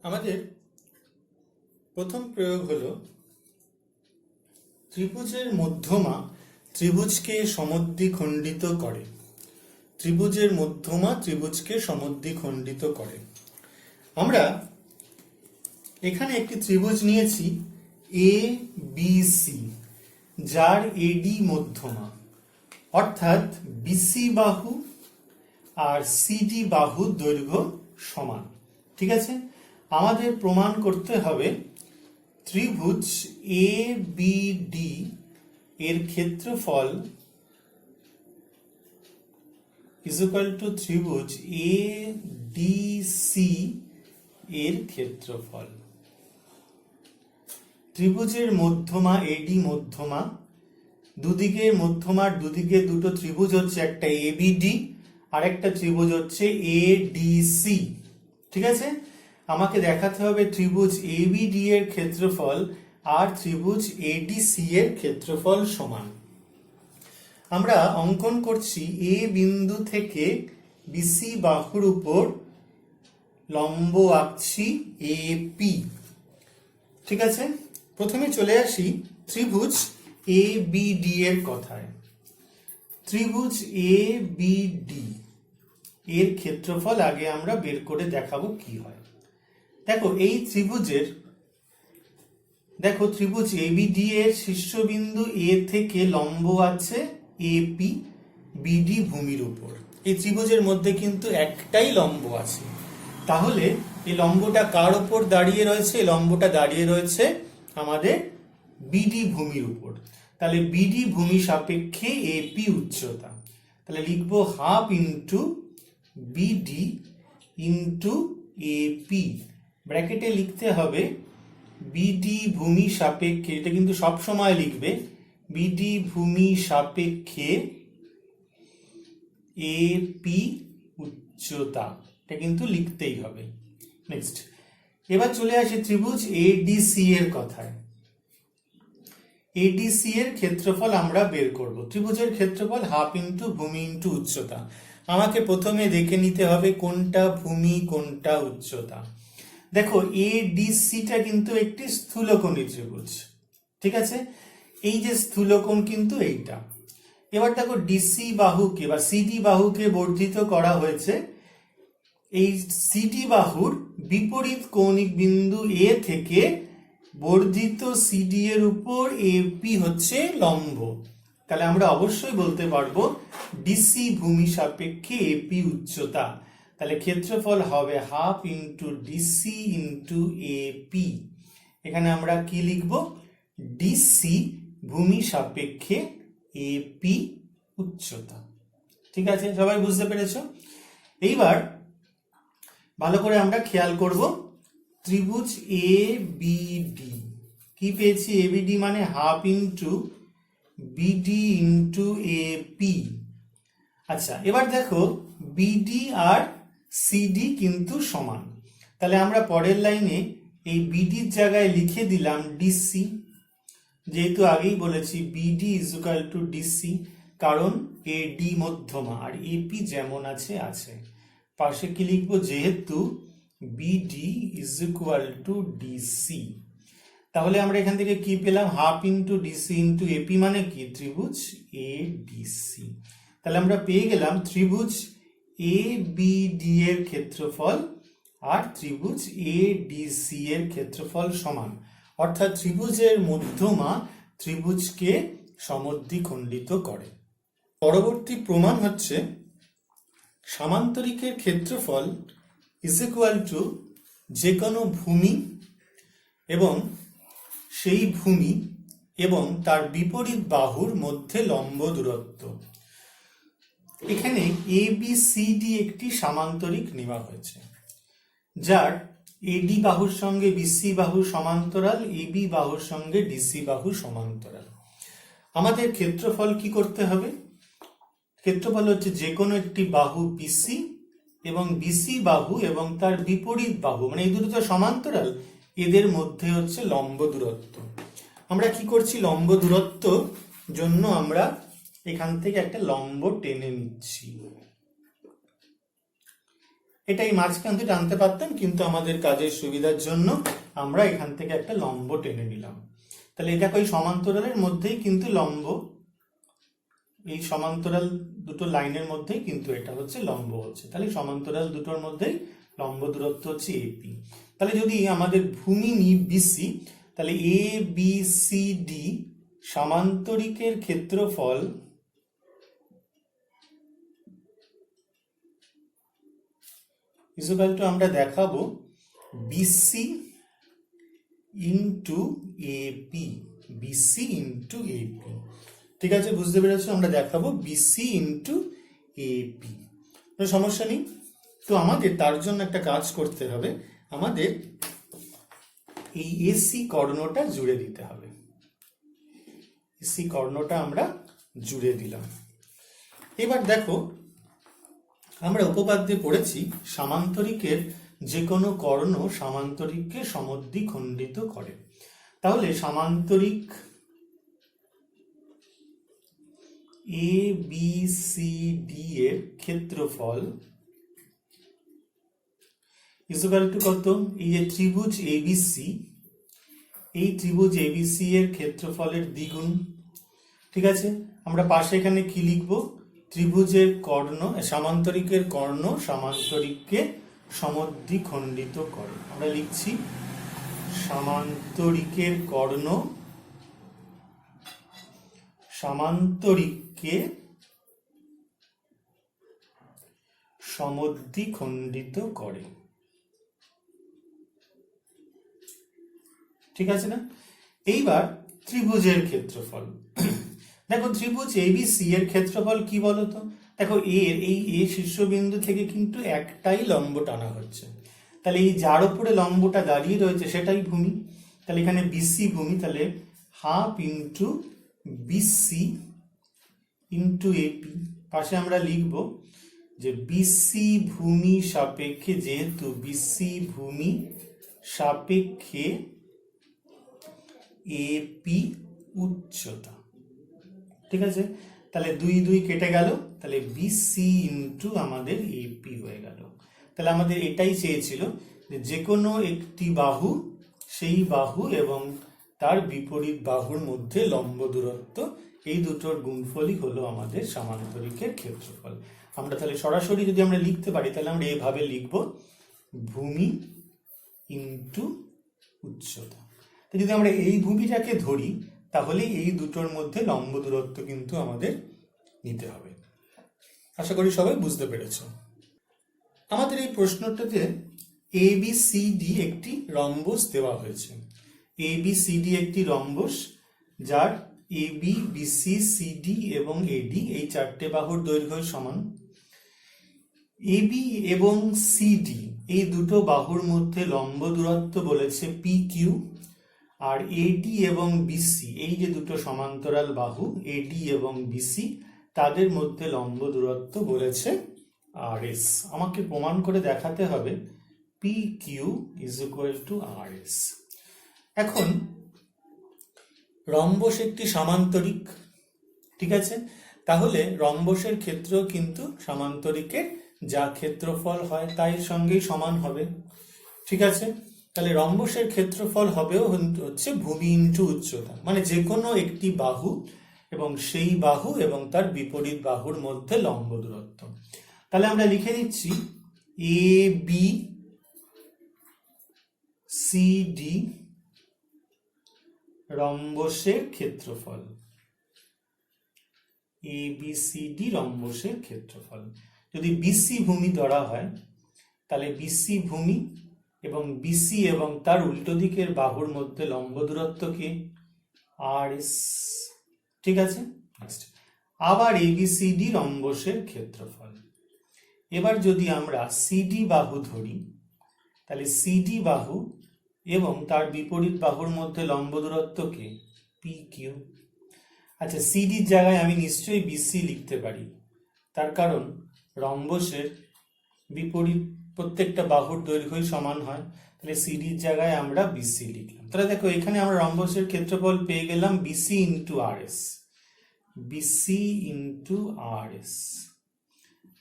আমাদের প্রথম প্রয়োগ হলো ত্রিভুজের মধ্যমা ত্রিভুজকে সমদ্বিখণ্ডিত করে। ত্রিভুজের মধ্যমা ত্রিভুজকে সমদ্বিখণ্ডিত করে। আমরা এখানে একটি ত্রিভুজ নিয়েছি এ বি সি, যার এডি মধ্যমা, অর্থাৎ বিসি বাহু আর সিডি বাহু দৈর্ঘ্য সমান। ঠিক আছে, আমাদের প্রমাণ করতে হবে ত্রিভুজ এ বি ডি এর ক্ষেত্রফল ইজ ইকুয়াল টু ত্রিভুজ এ ডি সি এর ক্ষেত্রফল। ত্রিভুজের মধ্যমা এডি মধ্যমা, দুদিকে মধ্যমার দুদিকে দুটো ত্রিভুজ হচ্ছে একটা এবিডি আর একটা ত্রিভুজ হচ্ছে এডিসি। ঠিক আছে, আমাকে দেখাতে হবে ত্রিভুজ এবিডি এর ক্ষেত্রফল আর ত্রিভুজ এডিসি এর ক্ষেত্রফল সমান। আমরা অঙ্কন করছি এ বিন্দু থেকে বিসি বাহুর উপর লম্ব আঁকছি এপি। ঠিক আছে, প্রথমে চলে আসি ত্রিভুজ এ বি ডি এর কথায়। ত্রিভুজ এ বি ডি এর ক্ষেত্রফল আগে আমরা বের করে দেখাবো কি হয়। দেখো এই ত্রিভুজের ত্রিভুজ এ বি ডি এর শীর্ষবিন্দু এ থেকে লম্ব আছে এপি, বিডি ভূমির উপর। এই ত্রিভুজের মধ্যে কিন্তু একটাই লম্ব আছে, তাহলে এই লম্বটা কার উপর দাঁড়িয়ে রয়েছে? এই লম্বটা দাঁড়িয়ে রয়েছে আমাদের বিডি ভূমির উপর। তাহলে বিডি ভূমি সাপেক্ষে এপি উচ্চতা, তাহলে লিখবো half into BD into AP. ব্র্যাকেটে লিখতে হবে বিডি ভূমি সাপেক্ষে, এটা কিন্তু সব সময় লিখবে, বিডি ভূমি সাপেক্ষে এপি উচ্চতা, এটা কিন্তু লিখতেই হবে। নেক্সট, এবার চলে আসি ত্রিভুজ এডিসি এর কথায়। এডিসি এর ক্ষেত্রফল আমরা বের করব। ত্রিভুজের ক্ষেত্রফল হাফ ইন্টু ভূমি ইন্টু উচ্চতা। আমাকে প্রথমে দেখে নিতে হবে কোনটা ভূমি কোনটা উচ্চতা। দেখো এডিসিটা কিন্তু একটি স্থূলকোণী ত্রিভুজ। ঠিক আছে, এই যে স্থূলকোণ কিন্তু এইটা। এবার দেখো ডিসি বাহুকে বা সিডি বাহুকে বর্ধিত করা হয়েছে। এই সিডি বাহুর বিপরীত কৌণিক বিন্দু এ থেকে বর্ধিত সিডি এর উপর এপি হচ্ছে লম্ব। তাহলে আমরা অবশ্যই বলতে পারবো ডিসি ভূমি সাপেক্ষে এপি উচ্চতা। তাহলে ক্ষেত্রফল হবে half into DC into AP. এখানে আমরা কি লিখব? ডিসি ভূমি সাপেক্ষে এপি উচ্চতা। ঠিক আছে, সবাই বুঝতে পেরেছো? এইবার ভালো করে আমরা খেয়াল করব ত্রিভুজ এ বি ডি কি পেয়েছি? এবিডি মানে half into BD into AP. আচ্ছা, এবার দেখো বিডি আর সিডি কিন্তু সমান। তাহলে আমরা পরের লাইনে এই বিডির জায়গায় লিখে দিলাম ডিসি, যেহেতু আগেই বলেছি BD is equal to DC, কারণ এডি মধ্যমা আর এপি যেমন আছে আছে। পাশে কি লিখবো? যেহেতু BD is equal to DC, তাহলে আমরা এখান থেকে কি পেলাম? Half into DC into AP মানে কি? ত্রিভুজ এ ডিসি। তাহলে আমরা পেয়ে গেলাম ত্রিভুজ এ বি ডি এর ক্ষেত্রফল আর ত্রিভুজ এ ডিসি এর ক্ষেত্রফল সমান, অর্থাৎ ত্রিভুজের মধ্যমা ত্রিভুজকে সমদ্বিখণ্ডিত করে। পরবর্তী প্রমাণ হচ্ছে সামান্তরিকের ক্ষেত্রফল ইজ ইকুয়াল টু যে কোনো ভূমি এবং সেই ভূমি এবং তার বিপরীত বাহুর মধ্যে লম্ব দূরত্ব। এখানে এ বি সি ডি একটি সামান্তরিক নেওয়া হয়েছে, যার এডি বাহুর সঙ্গে বিসি বাহু সমান্তরাল, এবি বাহুর সঙ্গে ডিসি বাহু সমান্তরাল। আমাদের ক্ষেত্রফল কি করতে হবে? ক্ষেত্রফল হচ্ছে যে কোনো একটি বাহু বিসি এবং বিসি বাহু এবং তার বিপরীত বাহু, মানে এই দুটো তো সমান্তরাল, এদের মধ্যে হচ্ছে লম্ব দূরত্ব। আমরা কি করছি? লম্ব দূরত্ব জন্য আমরা এখান থেকে একটা লম্ব টেনে নিচ্ছি। এটাই মাঝখান থেকে টানতে পারতাম, কিন্তু আমাদের কাজের সুবিধার জন্য আমরা এখান থেকে একটা লম্ব টেনে নিলাম। তাহলে এটা ওই সমান্তরালের মধ্যেই কিন্তু লম্ব, এই সমান্তরাল দুটো লাইনের মধ্যেই কিন্তু এটা হচ্ছে লম্ব হচ্ছে। তাহলে সমান্তরাল দুটোর মধ্যেই লম্ব দূরত্ব হচ্ছে এপি। তাহলে যদি আমাদের ভূমি নিই বিসি, তাহলে এ বি সি ডি সমান্তরিকের ক্ষেত্রফল ইকুয়াল টু আমরা দেখাবো BC into AP, BC into AP. ঠিক আছে, বুঝতে পেরেছো? আমরা দেখাবো বিসি ইন্টু এপি, কোনো সমস্যা নেই। তো আমাদের তার জন্য একটা কাজ করতে হবে, আমাদের এই এসি কর্ণটা জুড়ে দিতে হবে। এসি কর্ণটা আমরা জুড়ে দিলাম। এবার দেখো, আমরা উপপাদ্যে পড়েছি সামান্তরিকের যে কোনো কর্ণ সামান্তরিককে সমদ্বিখণ্ডিত করে। তাহলে সামান্তরিক এ বি সি ডি এর ক্ষেত্রফল ইকুয়াল টু কত? এই যে ত্রিভুজ এবিসি, এই ত্রিভুজ এবিসি এর ক্ষেত্রফলের দ্বিগুণ। ঠিক আছে, আমরা পাশে এখানে কি লিখব? ত্রিভুজের কর্ণ, সামান্তরিকের কর্ণ সামান্তরিককে সমদ্বিখণ্ডিত করে। আমরা লিখছি সামান্তরিকের কর্ণ সামান্তরিককে সমদ্বিখণ্ডিত করে। ঠিক আছে না? এইবার ত্রিভুজের ক্ষেত্রফল দেখো, ত্রিভুজ এবিসি এর ক্ষেত্রফল কি বলতো? দেখো, এই এ শীর্ষবিন্দু থেকে কিন্তু একটাই লম্ব টানা হচ্ছে। তাহলে এই যার উপরে লম্বটা দাঁড়িয়ে রয়েছে সেটাই ভূমি। তাহলে এখানে বিসি ভূমি, তাহলে half into BC into AP. পাশে আমরা লিখব যে বিসি ভূমি সাপেক্ষে, যেহেতু বিসি ভূমি সাপেক্ষে এপি উচ্চতা। ঠিক আছে, তাহলে 2 2 কেটে গেল, তাহলে বিসি ইন্টু আমাদের এপি হয়ে গেল। তাহলে আমাদের এটাই চেয়েছিল যে কোনো একটি বাহু, সেই বাহু এবং তার বিপরীত বাহুর মধ্যে লম্ব দূরত্ব, এই দুটোর গুণফলই হলো আমাদের সামান্তরিকের ক্ষেত্রফল। আমরা তাহলে সরাসরি যদি আমরা লিখতে পারি, তাহলে আমরা এভাবে লিখব ভূমি ইন্টু উচ্চতা। তো যদি আমরা এই ভূমিটাকে ধরি, তাহলে এই দুটোর মধ্যে লম্ব দূরত্ব কিন্তু আমাদের নিতে হবে। আশা করি সবাই বুঝতে পেরেছ। আমাদের এই প্রশ্নটাতে ABCD একটি রম্বস দেওয়া হয়েছে। ABCD একটি রম্বস, যার AB, BC, CD এবং AD এই চারটে বাহুর দৈর্ঘ্য সমান। AB এবং CD এই দুটো বাহুর মধ্যে লম্ব দূরত্ব বলেছে PQ, আর AD এবং BC এই যে দুটো সমান্তরাল বাহু AD এবং BC, তাদের মধ্যে লম্ব দূরত্ব বলেছে RS। আমাকে প্রমাণ করে দেখাতে হবে PQ is equal to RS। এখন রম্বস একটি সামান্তরিক, ঠিক আছে? তাহলে রম্বসের ক্ষেত্র কিন্তু সামান্তরিকের যা ক্ষেত্রফল হয় তাই সঙ্গেই সমান হবে। ঠিক আছে, তাহলে রম্বসের ক্ষেত্রফল হবেও হচ্ছে ভূমি ইন্টু উচ্চতা, মানে যে কোনো একটি বাহু এবং সেই বাহু এবং তার বিপরীত বাহুর মধ্যে লম্ব দূরত্ব। তাহলে আমরা লিখে দিচ্ছি ABCD রম্বসের ক্ষেত্রফল। ABCD রম্বসের ক্ষেত্রফল। যদি BC ভূমি ধরা হয়, তাহলে BC ভূমি এবং BC এবং তার উল্টো দিকের বাহুর মধ্যে লম্ব দূরত্ব কি? RS। ঠিক আছে, আবার ABCD রম্বসের ক্ষেত্রফল। এবার যদি আমরা CD বাহু ধরি, তাহলে CD বাহু এবং তার বিপরীত বাহুর মধ্যে লম্ব দূরত্ব কি? PQ। আচ্ছা, CD এর জায়গায় আমি নিশ্চয়ই BC লিখতে পারি, তার কারণ রম্বসের বিপরীত প্রত্যেকটা বাহুর দৈর্ঘ্যই সমান হয়। তাহলে CD এর জায়গায় আমরা BC লিখলাম। তাহলে দেখো, এখানে আমরা রম্বসের ক্ষেত্রফল পেয়ে গেলাম BC into RS। BC into RS।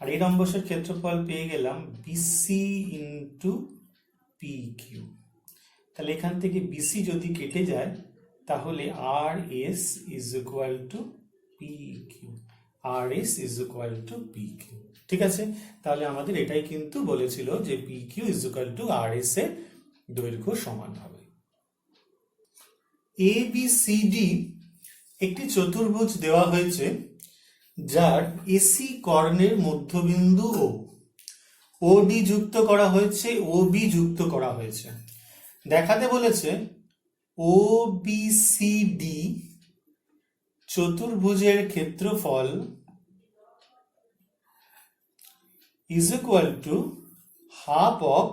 আর এই রম্বসের ক্ষেত্রফল পেয়ে গেলাম বিসি ইন্টু পি কিউ। তাহলে এখান থেকে বিসি যদি কেটে যায় তাহলে R S is equal to P Q, R S is equal to P Q. ঠিক আছে, তাহলে আমাদের এটাই কিন্তু বলেছিল যে P Q is equal to R S এর দৈর্ঘ্য সমান হবে। এ বি সি ডি একটি চতুর্ভুজ দেওয়া হয়েছে যার এসি কর্ণের মধ্যবিন্দু ও ডি যুক্ত করা হয়েছে, ও বি যুক্ত করা হয়েছে। দেখাতে বলেছে ও বি সি ডি চতুর্ভুজের ক্ষেত্রফল is equal to half of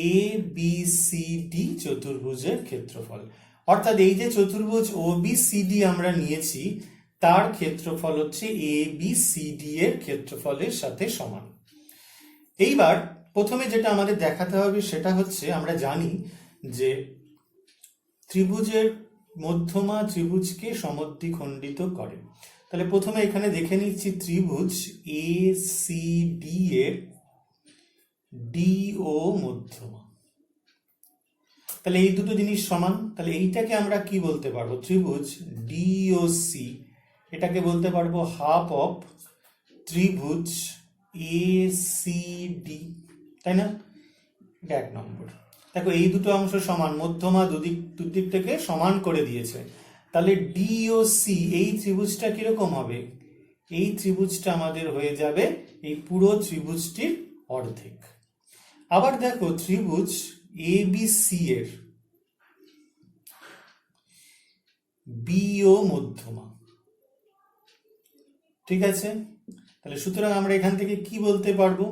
A B C D চতুর্ভুজের ক্ষেত্রফল। অর্থাৎ এই যে চতুর্ভুজ ও বি সি ডি আমরা নিয়েছি তার ক্ষেত্রফল হচ্ছে এ বি সি ডি এর ক্ষেত্রফলের সাথে সমান। এইবার প্রথমে যেটা আমাদের দেখাতে হবে সেটা হচ্ছে, আমরা জানি যে ত্রিভুজের মধ্যমা ত্রিভুজকে সমদ্বিখণ্ডিত করে। তাহলে প্রথমে এখানে দেখে নিচ্ছি ত্রিভুজ এ সি ডি এর ডি ও মধ্যমা। তাহলে এই দুটো জিনিস সমান। তাহলে এইটাকে আমরা কি বলতে পারবো? ত্রিভুজ ডি ও সি, এটাকে বলতে পারবো হাফ অফ ত্রিভুজ এ সি ডি, তাই না? এটা এক নম্বর। দেখো এই দুটো অংশ সমান, মধ্যমা দুদিক থেকে সমান করে দিয়েছে। তাহলে ডি ও সি এই ত্রিভুজটা কিরকম হবে? এই ত্রিভুজটা আমাদের হয়ে যাবে এই পুরো ত্রিভুজটির অর্ধেক। আবার দেখো ত্রিভুজ এ বি সি এর বি ও মধ্যমা। ঠিক আছে, তাহলে সুতরাং আমরা এখান থেকে কি বলতে পারবো?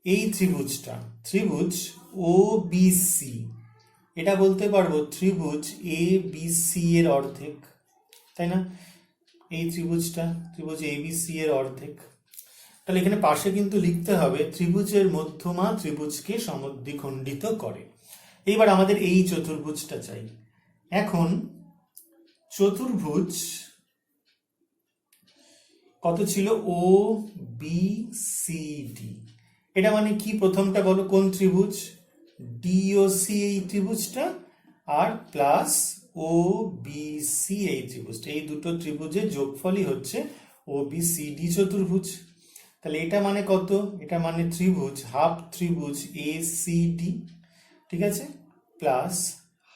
এই ত্রিভুজটা ত্রিভুজ ও বি সি, এটা বলতে পারবো ত্রিভুজ এ বি সি এর অর্ধেক, তাই না? এই ত্রিভুজটা ত্রিভুজ এ বি সি এর অর্ধেক। তাহলে এখানে পাশে কিন্তু লিখতে হবে ত্রিভুজের মধ্যমা ত্রিভুজকে সমদ্বিখণ্ডিত করে। এইবার আমাদের এই চতুর্ভুজটা চাই। এখন চতুর্ভুজ কত ছিল? ও বি সি ডি। এটা মানে কি? প্রথমটা বলো কোন ত্রিভুজ? ডি ও সি এই ত্রিভুজটা, আর প্লাস ও বি সি এই ত্রিভুজটা। এই দুটো ত্রিভুজের যোগফলই হচ্ছে ও বি সি ডি চতুর্ভুজ। তাহলে এটা মানে কত? এটা মানে ত্রিভুজ হাফ ত্রিভুজ এ সি ডি, ঠিক আছে, প্লাস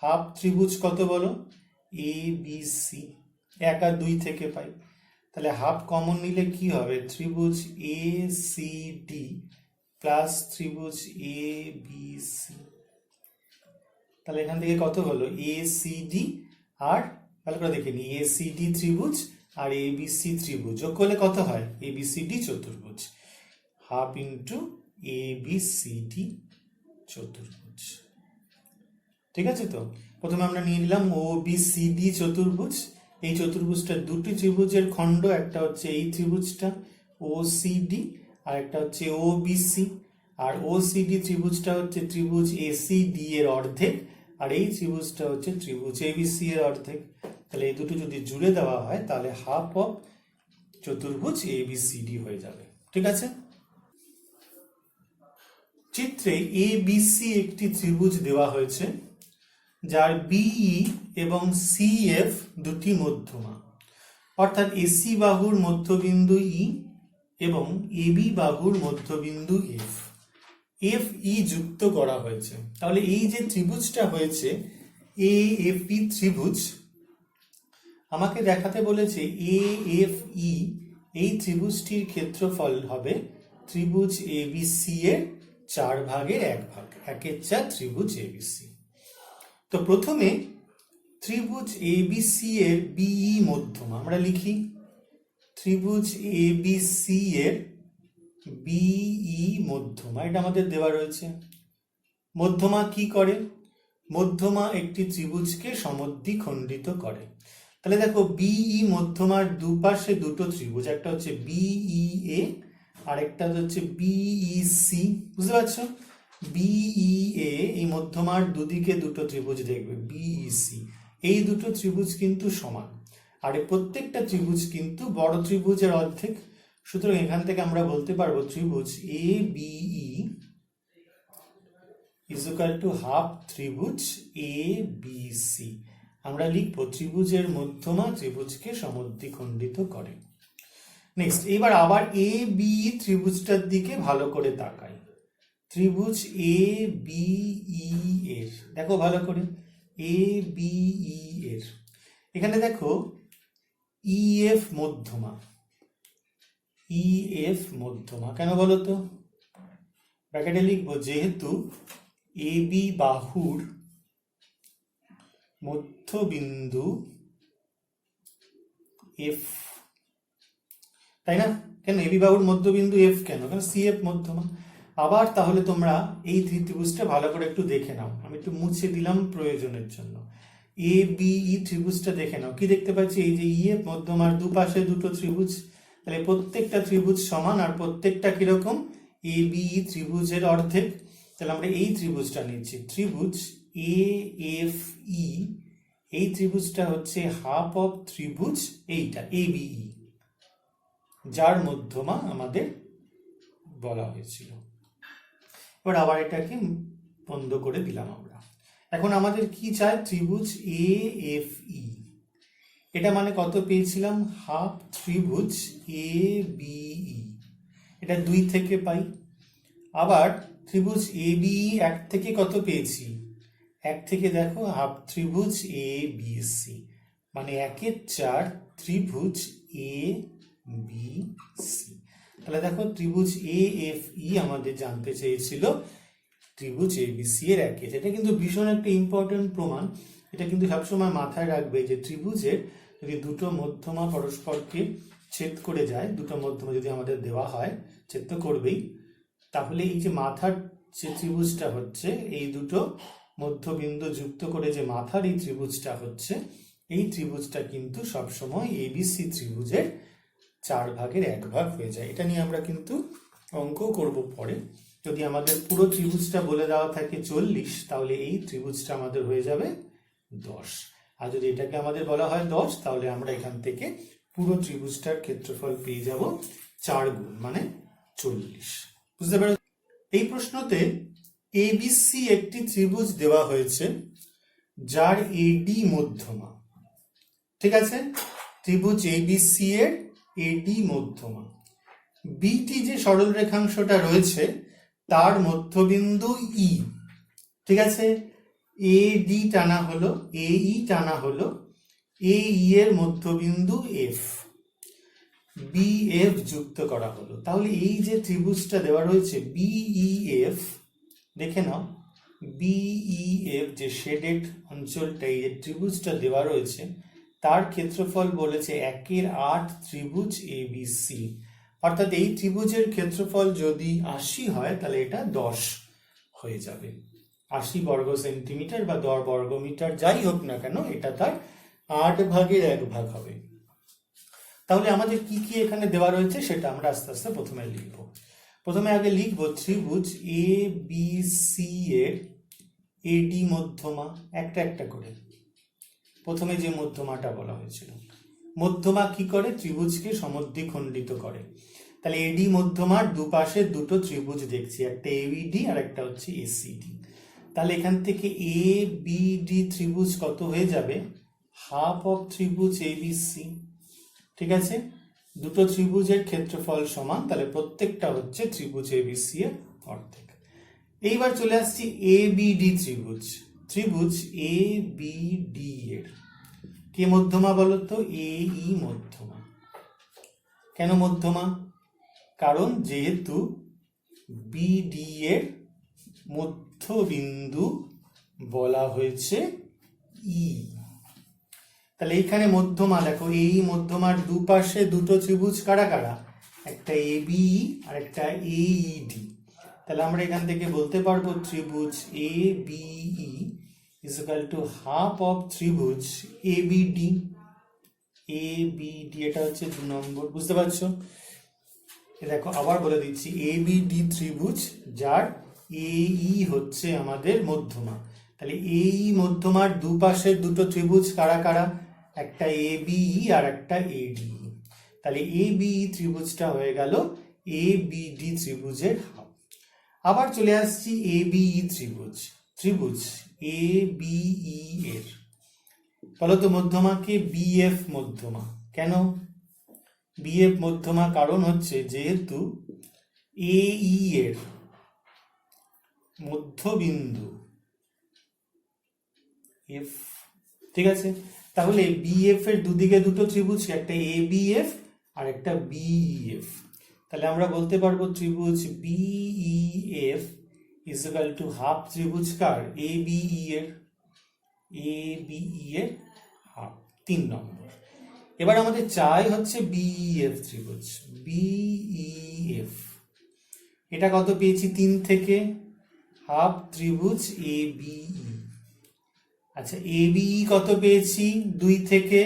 হাফ ত্রিভুজ কত বলো? এ বি সি। এক আর দুই থেকে পাই, তাহলে হাফ কমন নিলে কি হবে? ত্রিভুজ এ সি ডি প্লাস ত্রিভুজ এ বি সি। তাহলে এখান থেকে কত হলো? এ সি ডি, আর ভালো করে দেখে নি, এ সি ডি ত্রিভুজ আর এ বি সি ত্রিভুজ যোগ করলে কত হয়? এ বি সি ডি চতুর্ভুজ। হাফ ইন্টু এ বি সি ডি চতুর্ভুজ। ঠিক আছে, তো প্রথমে আমরা নিয়ে নিলাম ও বি সি ডি চতুর্ভুজ। এই চতুর্ভুজটা দুটি ত্রিভুজের খণ্ড, একটা হচ্ছে এই ত্রিভুজটা ও সি ডি, আর একটা হচ্ছে ও বি সি। আর ও সি ডি ত্রিভুজটা হচ্ছে ত্রিভুজ এ সি ডি এর অর্ধেক, আর এই ত্রিভুজটা হচ্ছে ত্রিভুজ এ বি সি এর অর্ধেক। তাহলে এই দুটো যদি জুড়ে দেওয়া হয় তাহলে হাফ অফ চতুর্ভুজ এ বি সি ডি হয়ে যাবে। ঠিক আছে, চিত্রে এ বি সি একটি ত্রিভুজ দেওয়া হয়েছে যার বিই এবং সিএফ দুটি মধ্যমা, অর্থাৎ এসি বাহুর মধ্যবিন্দু ই এবং এবি বাহুর মধ্যবিন্দু এফ, এফ ই যুক্ত করা হয়েছে। তাহলে এই যে ত্রিভুজটা হয়েছে এ এফ ই ত্রিভুজ, আমাকে দেখাতে বলেছে এ এফ ই এই ত্রিভুজটির ক্ষেত্রফল হবে ত্রিভুজ এ বি সি এর 4/1 1/4 ত্রিভুজ এ বি সি। তো প্রথমে ত্রিভুজ এ বি সি এর বিই মধ্যমা আমরা লিখি। ত্রিভুজ এ বি সি এর বিই মধ্যমা, এটা আমাদের দেওয়া রয়েছে। মধ্যমা কি করে? মধ্যমা একটি ত্রিভুজকে সমদ্বিখণ্ডিত করে। তাহলে দেখো বিই মধ্যমার দুপাশে দুটো ত্রিভুজ, একটা হচ্ছে বিই এ আর একটা হচ্ছে বিই সি। বুঝতে পারছো? বিই এ এই মধ্যমার দুদিকে দুটো ত্রিভুজ দেখবে বিই সি, এই দুটো ত্রিভুজ কিন্তু সমান, আর প্রত্যেকটা ত্রিভুজ কিন্তু বড় ত্রিভুজের অর্ধেক। সুতরাং এখান থেকে আমরা বলতে পারবো ত্রিভুজ A BE is equal to half ত্রিভুজ এ বি সি। আমরা লিখবো ত্রিভুজের মধ্যমা ত্রিভুজকে সমদ্বিখণ্ডিত করে। নেক্সট, এবার আবার এ বি ত্রিভুজটার দিকে ভালো করে তাকাই। ত্রিভুজ এ বিই এর দেখো ভালো করে, এ বিই এর এখানে দেখো ইএফ মধ্যমা, ইএফ মধ্যমা কেন বলো তো? ব্র্যাকেটে লিখবো যেহেতু এ বি বাহুর মধ্যবিন্দু এফ, তাই না? কেন এবি বাহুর মধ্যবিন্দু এফ কেন? কেন সিএফ মধ্যমা। আবার তাহলে তোমরা এই ত্রিভুজটা ভালো করে একটু দেখে নাও, আমি একটু মুছে দিলাম প্রয়োজনের জন্য। এ বিই ত্রিভুজটা দেখে নাও, কি দেখতে পাচ্ছি? এই যে ইএফ মধ্যমার দুপাশে দুটো ত্রিভুজ, তাহলে প্রত্যেকটা ত্রিভুজ সমান আর প্রত্যেকটা কিরকম? এ বিই ত্রিভুজের অর্ধেক। তাহলে আমরা এই ত্রিভুজটা নিচ্ছি, ত্রিভুজ এ এফ ই, এই ত্রিভুজটা হচ্ছে হাফ অফ ত্রিভুজ এইটা এ বিই, যার মধ্যমা আমাদের বলা হয়েছিল। এবার আবার এটাকে বন্ধ করে দিলাম আমরা। এখন আমাদের কি চাই? ত্রিভুজ এ এফ ই, এটা মানে কত পেয়েছিলাম? হাফ ত্রিভুজ এ বিই, এটা 2 থেকে পাই। আবার ত্রিভুজ এ বিই 1 থেকে কত পেয়েছি? 1 থেকে দেখো হাফ ত্রিভুজ এ বি সি, মানে 1-এর 4 ত্রিভুজ এ বি সি। তাহলে দেখো ত্রিভুজ এ এফ ই আমাদের জানতে চেয়েছিল ত্রিভুজ এ বি সি এর একে। এটা কিন্তু ভীষণ একটা ইম্পর্টেন্ট প্রমাণ। এটা কিন্তু সবসময় মাথায় রাখবে যে ত্রিভুজের যদি দুটো মধ্যমা পরস্পরকে ছেদ করে যায়, দুটো মধ্যমা যদি আমাদের দেওয়া হয়, ছেদ তো করবেই, তাহলে এই যে মাথার যে ত্রিভুজটা হচ্ছে, এই দুটো মধ্যবিন্দু যুক্ত করে যে মাথার এই ত্রিভুজটা হচ্ছে, এই ত্রিভুজটা কিন্তু সবসময় এবিসি ত্রিভুজের 4/1 হয়ে যায়। এটা নিয়ে আমরা কিন্তু অঙ্ক করব পরে। যদি আমাদের পুরো ত্রিভুজটা বলে দেওয়া থাকে 40, তাহলে এই ত্রিভুজটা আমাদের হয়ে যাবে 10। আর যদি এটাকে আমাদের বলা হয় 10, তাহলে আমরা এখান থেকে পুরো ত্রিভুজটার ক্ষেত্রফল পেয়ে যাব 4 গুণ, মানে 40। বুঝতে পারো? এই প্রশ্নতে এবিসি একটি ত্রিভুজ দেওয়া হয়েছে যার এডি মধ্যমা, ঠিক আছে? ত্রিভুজ এবিসি এর এডি মধ্যমা, বিটি যে সরল রেখাংশটা রয়েছে তার মধ্যবিন্দু ই, ঠিক আছে? এ ডি টানা হলো, এ ই টানা হলো, এ ই এর মধ্যবিন্দু এফ, বি এফ যুক্ত করা হলো। তাহলে এই যে ত্রিভুজটা দেওয়া রয়েছে বিই এফ, দেখে নাও বিই এফ যে শেডেড অঞ্চলটা, এই যে ত্রিভুজটা দেওয়া রয়েছে তার ক্ষেত্রফল বলেছে 1/8 ত্রিভুজ এ বি সি। অর্থাৎ এই ত্রিভুজের ক্ষেত্রফল যদি 80 হয়, তাহলে এটা 10 হয়ে যাবে। 80 বর্গ সেন্টিমিটার বা 10 বর্গ মিটার যাই হোক না কেন, এটা তার 8/1 হবে। তাহলে আমাদের কি কি এখানে দেওয়া রয়েছে সেটা আমরা আস্তে আস্তে প্রথমে লিখবো। প্রথমে আগে লিখবো ত্রিভুজ এ বি সি এর এডি মধ্যমা, একটা একটা করে। প্রথমে যে মধ্যমাটা বলা হয়েছিল, মধ্যমা কি করে? ত্রিভুজকে সমদ্বিখণ্ডিত করে। তাহলে এডি মধ্যমার দুপাশে দুটো ত্রিভুজ দেখছি, একটা এবিডি আর একটা হচ্ছে এসিডি। তাহলে এখান থেকে এ বি ডি ত্রিভুজ কত হয়ে যাবে? হাফ অফ ত্রিভুজ এবিসি, ঠিক আছে? দুটো ত্রিভুজের ক্ষেত্রফল সমান, তাহলে প্রত্যেকটা হচ্ছে ত্রিভুজ এবিসি এর অর্ধেক। এইবার চলে আসছি এ বি ডি ত্রিভুজ, ত্রিভুজ এ বি ডি এর কে মধ্যমা বলতো? এ ই মধ্যমা। কেন মধ্যমা? কারণ যেহেতু বিডি এর মধ্যবিন্দু বলা হয়েছে ই, তাহলে এইখানে মধ্যমা দেখো, এই মধ্যমার দুপাশে দুটো ত্রিভুজ কারা কারা? একটা এ বি আর একটা এইডি। তাহলে আমরা এখান থেকে বলতে পারবো ত্রিভুজ A BE is equal to half of ত্রিভুজ এ বিডি। এ বিডি এটা হচ্ছে 2 নম্বর, বুঝতে পারছো? দেখো আবার বলে দিচ্ছি, এ বিডি ত্রিভুজ যার এ ই হচ্ছে আমাদের মধ্যমা। তাহলে এই মধ্যমার দুপাশের দুটো ত্রিভুজ কারা কারা? একটা এ বিই আর একটা এডি। তাহলে এ বি ত্রিভুজটা হয়ে গেল এ বি ডি ত্রিভুজের হাফ। আবার চলে আসছি এ বি ত্রিভুজ, ত্রিভুজ এ বি এর বলতো মধ্যমাকে বিএফ মধ্যমা। কেন বিএফ মধ্যমা? কারণ হচ্ছে যেহেতু এ ই এর মধ্যবিন্দু এফ, ঠিক আছে, তাহলে বিএফ এর দুদিকে দুটো ত্রিভুজ, একটা এ বি এফ আর একটা বিএফ। তাহলে আমরা বলতে পারবো ত্রিভুজ BEF is equal to half ত্রিভুজ কার? এ বিই এর, এ বিই এর হাফ। 3 নম্বর। এবার আমাদের চাই হচ্ছে বিইএফ ত্রিভুজ, বিইএফ এটা কত পেয়েছি? 3 থেকে হাফ ত্রিভুজ এ বিই। আচ্ছা এ বিই কত পেয়েছি? 2 থেকে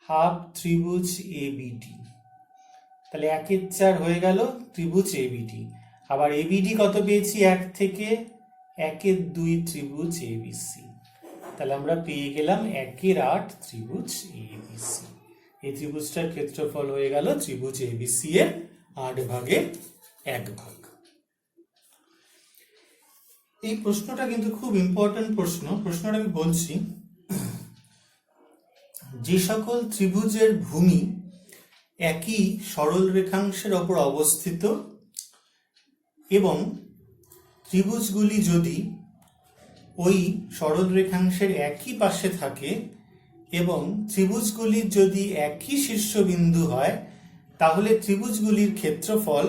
হাফ ত্রিভুজ এ বিডি। তাহলে 1 এর 4 হয়ে গেল ত্রিভুজ এ বিডি। আবার এ বিডি কত পেয়েছি? 1 থেকে 1 এর 2 ত্রিভুজ এ বিসি। তাহলে আমরা পেয়ে গেলাম 1 এর 8 ত্রিভুজ এ বিসি। এই ত্রিভুজটার ক্ষেত্রফল হয়ে গেল ত্রিভুজ এ বিসি এর 8 ভাগের 1 ভাগ। এই প্রশ্নটা কিন্তু খুব ইম্পর্টেন্ট প্রশ্ন। প্রশ্নটা আমি বলছি, যে সকল ত্রিভুজের ভূমি একই সরল রেখাংশের ওপর অবস্থিত এবং ত্রিভুজগুলি যদি ওই সরল রেখাংশের একই পাশে থাকে এবং ত্রিভুজগুলির যদি একই শীর্ষবিন্দু হয়, তাহলে ত্রিভুজগুলির ক্ষেত্রফল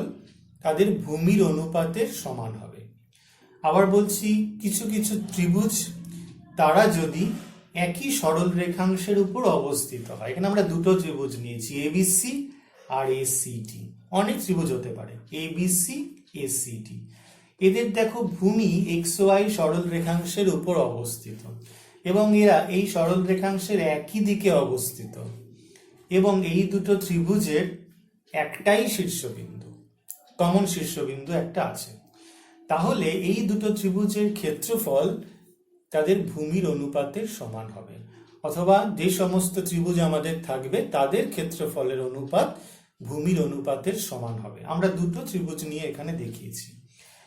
তাদের ভূমির অনুপাতের সমান হবে। আবার বলছি, কিছু কিছু ত্রিভুজ তারা যদি একই সরল রেখাংশের উপর অবস্থিত হয়, এখানে আমরা দুটো ত্রিভুজ নিয়েছি, এবিসি আর এসিডি। অনেক ত্রিভুজ হতে পারে, এবিসি এসিডি। এদের দেখো ভূমি এক্স ওয়াই সরল রেখাংশের উপর অবস্থিত এবং এরা এই সরল রেখাংশের একই দিকে অবস্থিত এবং এই দুটো ত্রিভুজের একটাই শীর্ষবিন্দু, কমন শীর্ষবিন্দু একটা আছে। তাহলে এই দুটো ত্রিভুজের ক্ষেত্রফল তাদের ভূমির অনুপাতের সমান হবে, অথবা যে সমস্ত ত্রিভুজ আমাদের থাকবে তাদের ক্ষেত্রফলের অনুপাত ভূমির অনুপাতের সমান হবে। আমরা দুটো ত্রিভুজ নিয়ে এখানে দেখিয়েছি।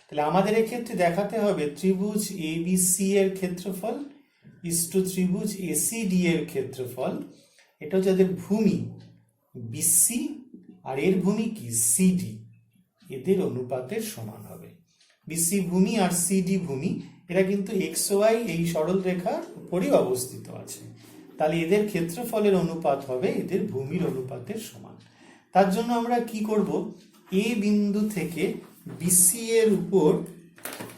তাহলে আমাদের এক্ষেত্রে দেখাতে হবে ত্রিভুজ এবিসি এর ক্ষেত্রফল ইস টু ত্রিভুজ এসিডি এর ক্ষেত্রফল, এটা হচ্ছে যাদের ভূমি বিসি আর এর ভূমি কি সিডি, এদের অনুপাতের সমান হবে। বিসি ভূমি আর সিডি ভূমি, এরা কিন্তু এক্স ওয়াই এই সরল রেখার উপরই অবস্থিত আছে। তাহলে এদের ক্ষেত্রফলের অনুপাত হবে এদের ভূমির অনুপাতের সমান। তার জন্য আমরা কি করব, এ বিন্দু থেকে বিসি এর উপর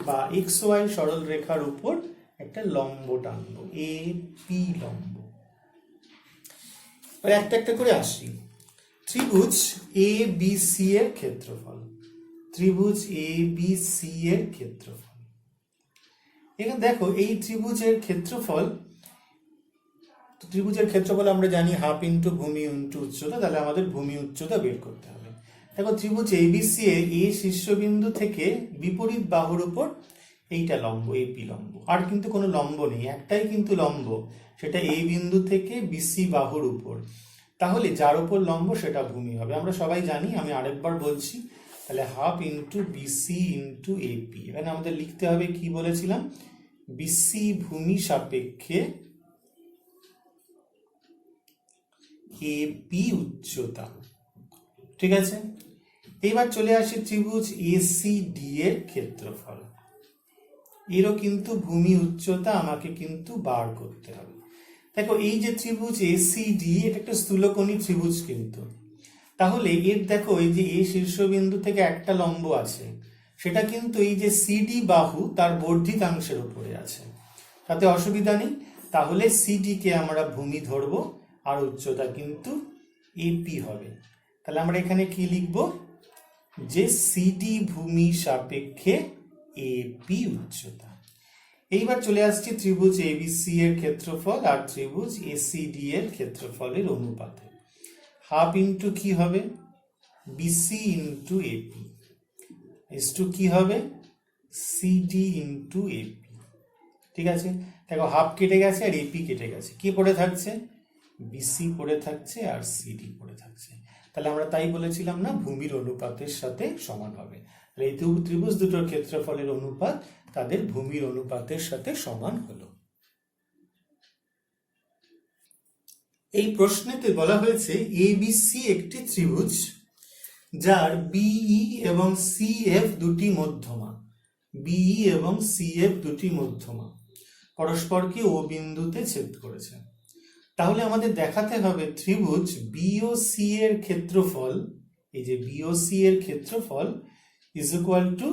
বা এক্স ওয়াই সরল রেখার উপর একটা লম্ব টানবো, এ পি লম্ব। একটা একটা করে আসি। ত্রিভুজ এ বি সি এর ক্ষেত্রফল, ত্রিভুজ এ বি সি এর ক্ষেত্রফল। এখানে দেখো এই ত্রিভুজের ক্ষেত্রফল, ত্রিভুজের ক্ষেত্রফল আমরা জানি হাফ ইন্টু ভূমি ইন্টু উচ্চতা। তাহলে আমাদের ভূমি উচ্চতা বের করতে হবে। দেখো ত্রিভুজ এবিসি এর এ শীর্ষবিন্দু থেকে বিপরীত বাহুর উপর এইটা লম্ব, এপি লম্ব। আর কিন্তু কোনো লম্ব নেই, একটাই কিন্তু লম্ব, সেটা এ বিন্দু থেকে বিসি বাহুর উপর। তাহলে যার উপর লম্ব সেটা ভূমি হবে, আমরা সবাই জানি। আমি আরেকবার বলছি, তাহলে half into BC into AP. এখানে আমাদের লিখতে হবে কি বলেছিলাম, বিসি ভূমি সাপেক্ষে এপি উচ্চতা, ঠিক আছে। এবার চলে আসি ত্রিভুজ এসিডি এর ক্ষেত্রফল। এরও কিন্তু ভূমি উচ্চতা আমাকে কিন্তু বার করতে হবে। দেখো এই যে ত্রিভুজ এসিডি, এটা একটা স্থূলকোণী ত্রিভুজ কিন্তু। তাহলে এর দেখো এই যে এ শীর্ষবিন্দু থেকে একটা লম্ব আছে, সেটা কিন্তু এই যে সিডি বাহু তার বর্ধিতাংশের উপরে আছে, তাতে অসুবিধা নেই। তাহলে সিডি কে আমরা ভূমি ধরবো আর উচ্চতা কিন্তু এপি হবে। তাহলে আমরা এখানে কি লিখব, যে সিডি ভূমি সাপেক্ষে এপি উচ্চতা। এইবার চলে আসছি ত্রিভুজ এবিসি এর ক্ষেত্রফল আর ত্রিভুজ এসিডি এর ক্ষেত্রফলের অনুপাতে। হাফ ইন্টু কি হবে, BC into AP is to কি হবে, সিডি ইন্টু এপি। ঠিক আছে, দেখো হাফ কেটে গেছে আর এপি কেটে গেছে, কি পড়ে থাকছে, বিসি পড়ে থাকছে আর সিডি পড়ে থাকছে। তাহলে আমরা তাই বলেছিলাম না, ভূমির অনুপাতের সাথে সমান হবে। তাহলে এই ত্রিভুজ দুটোর ক্ষেত্রফলের অনুপাত তাদের ভূমির অনুপাতের সাথে সমান হলো। এই প্রশ্নেতে বলা হয়েছে এবিসি একটি ত্রিভুজ যার বিই এবং সিএফ দুটি মধ্যমা, বিই এবং সিএফ দুটি মধ্যমা পরস্পরকে ও বিন্দুতে ছেদ করেছে। তাহলে আমাদের দেখাতে হবে ত্রিভুজ বিওসি এর ক্ষেত্রফল, এই যে বিওসি এর ক্ষেত্রফল ইজ ইকুয়াল টু,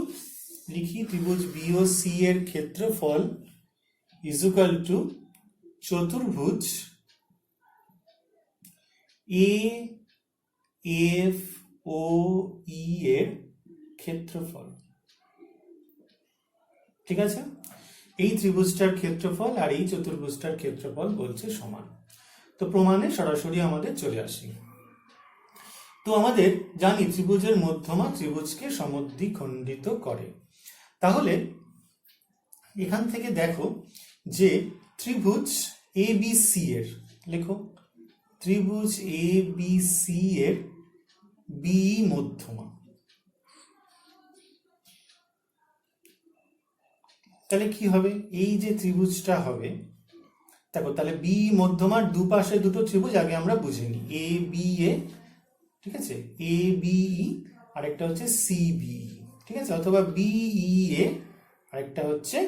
লিখি ত্রিভুজ বিওসি এর ক্ষেত্রফল ইজ ইকুয়াল টু চতুর্ভুজ এ এফ ও ই এর ক্ষেত্রফল। ঠিক আছে, এই ত্রিভুজটার ক্ষেত্রফল আর এই চতুর্ভুজটার ক্ষেত্রফল বলছে সমান। তো প্রমাণে সরাসরি আমাদের চলে আসি। তো আমাদের জানি ত্রিভুজের মধ্যমা ত্রিভুজকে সমদ্বিখণ্ডিত করে। তাহলে এখান থেকে দেখো যে ত্রিভুজ এবিসি এর, লেখো ত্রিভুজ এবিসি এর বি মধ্যমা, তাহলে কি হবে, এই যে ত্রিভুজটা হবে, দেখো তাহলে বি মধ্যমার দুপাশে দুটো ত্রিভুজ আগে আমরা বুঝে নিই, এ বি এ, ঠিক আছে, এ বিই আরেকটা হচ্ছে সিবিই, ঠিক আছে, অথবা বিই এ আরেকটা হচ্ছে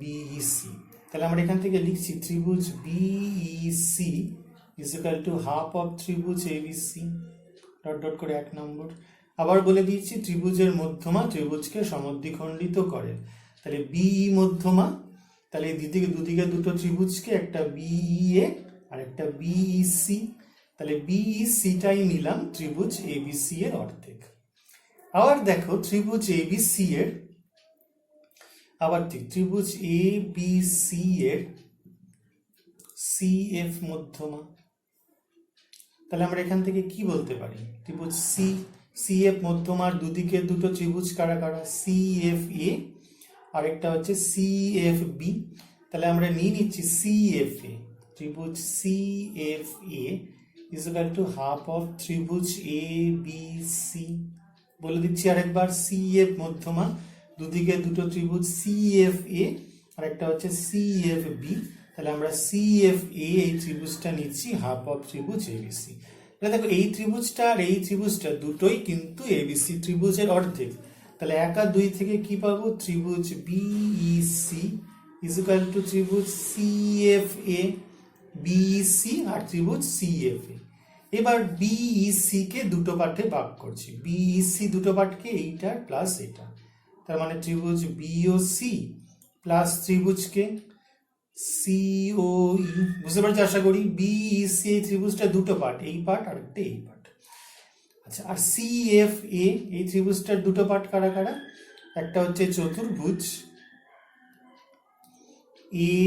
বিইসি। তাহলে আমরা এখান থেকে লিখছি ত্রিভুজ BEC is equal to half of ত্রিভুজ এবিসি ডট ডট করে 1 নম্বর। আবার বলে দিয়েছি ত্রিভুজের মধ্যমা ত্রিভুজকে সমদ্বিখণ্ডিত করে। তাহলে বিই মধ্যমা, তাহলে দুদিকে দুটো ত্রিভুজকে, একটা বিই এ আর একটা বিইসি, তাহলে বিইসিটাই নিলাম ত্রিভুজ এবিসি এর অর্ধেক। আবার দেখো ত্রিভুজ এবিসি এর, আবার ঠিক ত্রিভুজ এবিসি এর সিএফ মধ্যমা, তাহলে আমরা এখান থেকে কি বলতে পারি, ত্রিভুজ সিএফ মধ্যমার দুদিকে দুটো ত্রিভুজ কারা কারা, সিএফ এ আরেকটা হচ্ছে সিএফ বি। তাহলে আমরা নিয়ে নিচ্ছি সিএফ এ, ত্রিভুজ CF A is equal to half of ত্রিভুজ এ বি সি। বলে দিচ্ছি আরেকবার, সিএফ মধ্যমা দুদিকে দুটো ত্রিভুজ সিএফ এ আর একটা হচ্ছে সিএফ বি। তাহলে আমরা সিএফ এ এই ত্রিভুজটা নিচ্ছি হাফ অফ ত্রিভুজ এবিসি। তাহলে দেখো এই ত্রিভুজটা আর এই ত্রিভুজটা দুটোই কিন্তু এবিসি ত্রিভুজের অর্ধেক। তাহলে 1 আর 2 থেকে কি পাবো, ত্রিভুজ বিইসি ইজ ইকুয়াল টু ত্রিভুজ সিএফ এ, বিইসি আর ত্রিভুজ সিএফ এ। এবার বিইসি কে দুটো পার্টে ভাগ করছি, বিইসি দুটো পার্টকে এইটা প্লাস এটা, তার মানে ত্রিভুজ বিওসি প্লাস ত্রিভুজকে সিওই, বুঝতে পারছি আশা করি। বিইসি এই ত্রিভুজটা দুটো পার্ট, এই পার্ট আর একটা এই পার্ট। আচ্ছা, আর সিএফ এ এই ত্রিভুজটার দুটো পার্ট কারা কারা, একটা হচ্ছে চতুর্ভুজ এ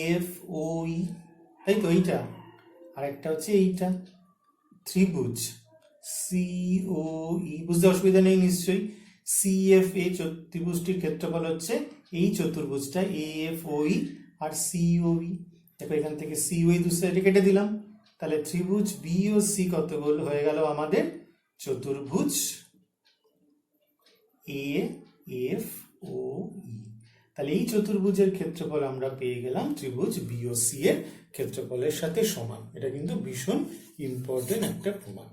এফ ওই, তাই তো এইটা, আর একটা হচ্ছে এইটা ত্রিভুজ সিওই। বুঝতে অসুবিধা নেই নিশ্চয়ই। সিএফ এ ত্রিভুজটির ক্ষেত্রফল হচ্ছে এই চতুর্ভুজটা এএফ ওই আর সিওই। দেখো এখান থেকে সিওই দু সাইডে কেটে দিলাম, তাহলে ত্রিভুজ বিওসি কত হয়ে গেল আমাদের, চতুর্ভুজ এ এফ ও ই। তাহলে এই চতুর্ভুজের ক্ষেত্রফল আমরা পেয়ে গেলাম ত্রিভুজ বিওসি এর ক্ষেত্রফলের সাথে সমান। এটা কিন্তু ভীষণ ইম্পর্টেন্ট একটা প্রমাণ।